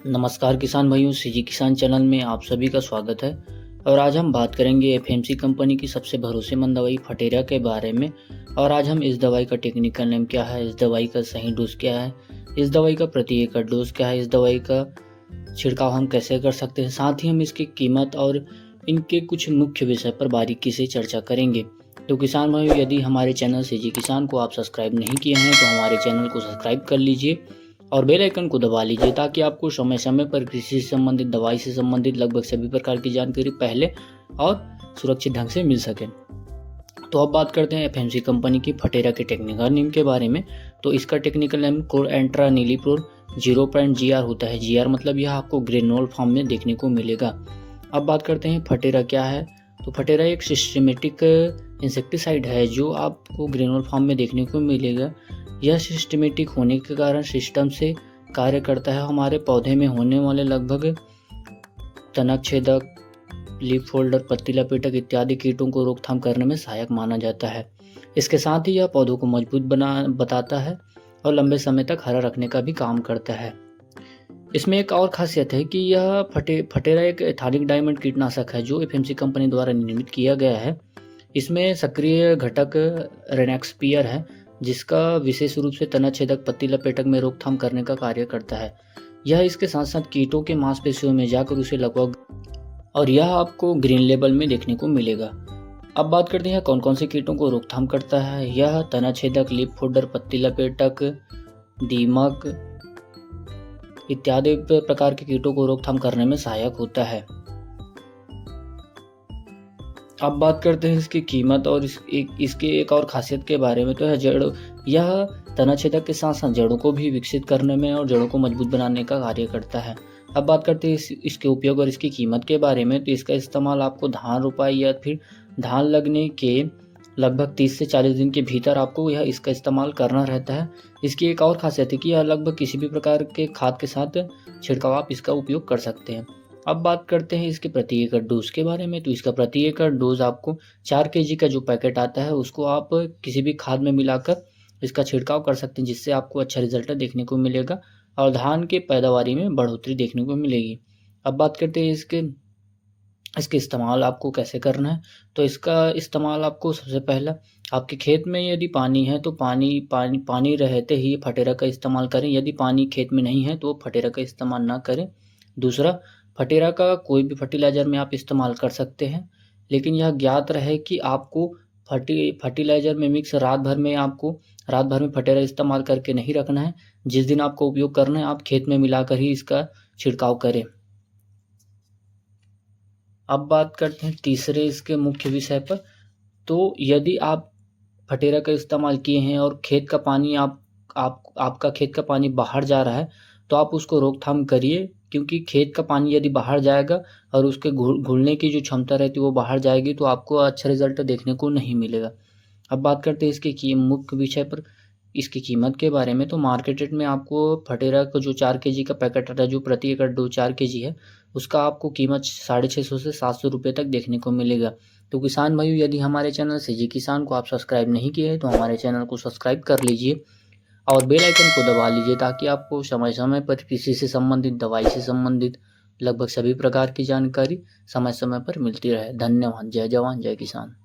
नमस्कार किसान भाइयों, सीजी किसान चैनल में आप सभी का स्वागत है। और आज हम बात करेंगे एफएमसी कंपनी की सबसे भरोसेमंद दवाई फटेरा के बारे में। और आज हम इस दवाई का टेक्निकल नेम क्या है, इस दवाई का सही डोज क्या है, इस दवाई का प्रति एकड़ डोज क्या है, इस दवाई का छिड़काव हम कैसे कर सकते हैं, साथ ही हम इसकी कीमत और इनके कुछ मुख्य विषय पर बारीकी से चर्चा करेंगे। तो किसान भाइयों, यदि हमारे चैनल सीजी किसान को आप सब्सक्राइब नहीं किए हैं तो हमारे चैनल को सब्सक्राइब कर लीजिए और बेल आइकन को दबा लीजिए ताकि आपको समय समय पर कृषि से संबंधित, दवाई से संबंधित लगभग सभी प्रकार की जानकारी पहले और सुरक्षित ढंग से मिल सके। तो अब बात करते हैं एफएमसी कंपनी की फटेरा के टेक्निकल नेम के बारे में। तो इसका टेक्निकल नेम कोरएंट्रा नीलीप्रोल 0.GR होता है। GR मतलब यह आपको ग्रेनोल फॉर्म में देखने को मिलेगा। अब बात करते हैं फटेरा क्या है। तो फटेरा एक सिस्टेमेटिक इंसेक्टिसाइड है जो आपको ग्रेनोल फॉर्म में देखने को मिलेगा। यह सिस्टेमेटिक होने के कारण सिस्टम से कार्य करता है। हमारे पौधे में होने वाले लगभग तनक छेदक, लीफ फोल्डर, पत्ती लपेटक इत्यादि कीटों को रोकथाम करने में सहायक माना जाता है। इसके साथ ही यह पौधों को मजबूत बताता है और लंबे समय तक हरा रखने का भी काम करता है। इसमें एक और खासियत है कि यह फटेरा एक एथानिक डायमंड कीटनाशक है जो एफएमसी कंपनी द्वारा निर्मित किया गया है। इसमें सक्रिय घटक रेनेक्सपियर है जिसका विशेष रूप से तना छेदक, पत्ती लपेटक में रोकथाम करने का कार्य करता है। यह इसके साथ साथ कीटों के मांसपेशियों में जाकर उसे लगभग, और यह आपको ग्रीन लेबल में देखने को मिलेगा। अब बात करते हैं कौन कौन से कीटों को रोकथाम करता है। यह तना छेदक, लीफ फोल्डर, पत्ती लपेटक, दीमक इत्यादि प्रकार के कीटों को रोकथाम करने में सहायक होता है। अब बात करते हैं इसकी कीमत और इसके एक और खासियत के बारे में। तो यह तना छेदक के साथ साथ जड़ों को भी विकसित करने में और जड़ों को मजबूत बनाने का कार्य करता है। अब बात करते हैं इसके उपयोग और इसकी कीमत के बारे में। तो इसका इस्तेमाल आपको धान रोपाई या फिर धान लगने के लगभग 30 से 40 दिन के भीतर आपको इसका इस्तेमाल करना रहता है। इसकी एक और खासियत है कि यह लगभग किसी भी प्रकार के खाद के साथ छिड़काव आप इसका उपयोग कर सकते हैं। अब बात करते हैं इसके प्रति एकड़ डोज के बारे में। तो इसका प्रति एकड़ डोज आपको 4 kg का जो पैकेट आता है उसको आप किसी भी खाद में मिलाकर इसका छिड़काव कर सकते हैं, जिससे आपको अच्छा रिजल्ट देखने को मिलेगा और धान के पैदावारी में बढ़ोतरी देखने को मिलेगी। अब बात करते हैं इसके इस्तेमाल आपको कैसे करना है। तो इसका इस्तेमाल आपको सबसे पहला, आपके खेत में यदि पानी है तो पानी रहते ही फटेरा का इस्तेमाल करें। यदि पानी खेत में नहीं है तो फटेरा का इस्तेमाल ना करें। दूसरा, फटेरा का कोई भी फर्टिलाइज़र में आप इस्तेमाल कर सकते हैं, लेकिन यह ज्ञात रहे कि आपको फर्टिलाइज़र में मिक्स रात भर में फटेरा इस्तेमाल करके नहीं रखना है। जिस दिन आपको उपयोग करना है आप खेत में मिलाकर ही इसका छिड़काव करें। अब बात करते हैं तीसरे इसके मुख्य विषय पर। तो यदि आप फटेरा का इस्तेमाल किए हैं और खेत का पानी आपका खेत का पानी बाहर जा रहा है तो आप उसको रोकथाम करिए, क्योंकि खेत का पानी यदि बाहर जाएगा और उसके घुलने की जो क्षमता रहती है वो बाहर जाएगी तो आपको अच्छा रिजल्ट देखने को नहीं मिलेगा। अब बात करते हैं इसके मुख्य विषय पर, इसकी कीमत के बारे में। तो मार्केट रेट में आपको फटेरा का जो 4 kg का पैकेट आता है, जो प्रति एकड़ 4 kg है, उसका आपको कीमत 650 से 700 रुपये तक देखने को मिलेगा। तो किसान भाइयों, यदि हमारे चैनल सीजी किसान को आप सब्सक्राइब नहीं किए हैं तो हमारे चैनल को सब्सक्राइब कर लीजिए और बेल आइकन को दबा लीजिए ताकि आपको समय समय पर कृषि से संबंधित, दवाई से संबंधित लगभग सभी प्रकार की जानकारी समय समय पर मिलती रहे। धन्यवाद। जय जवान जय किसान।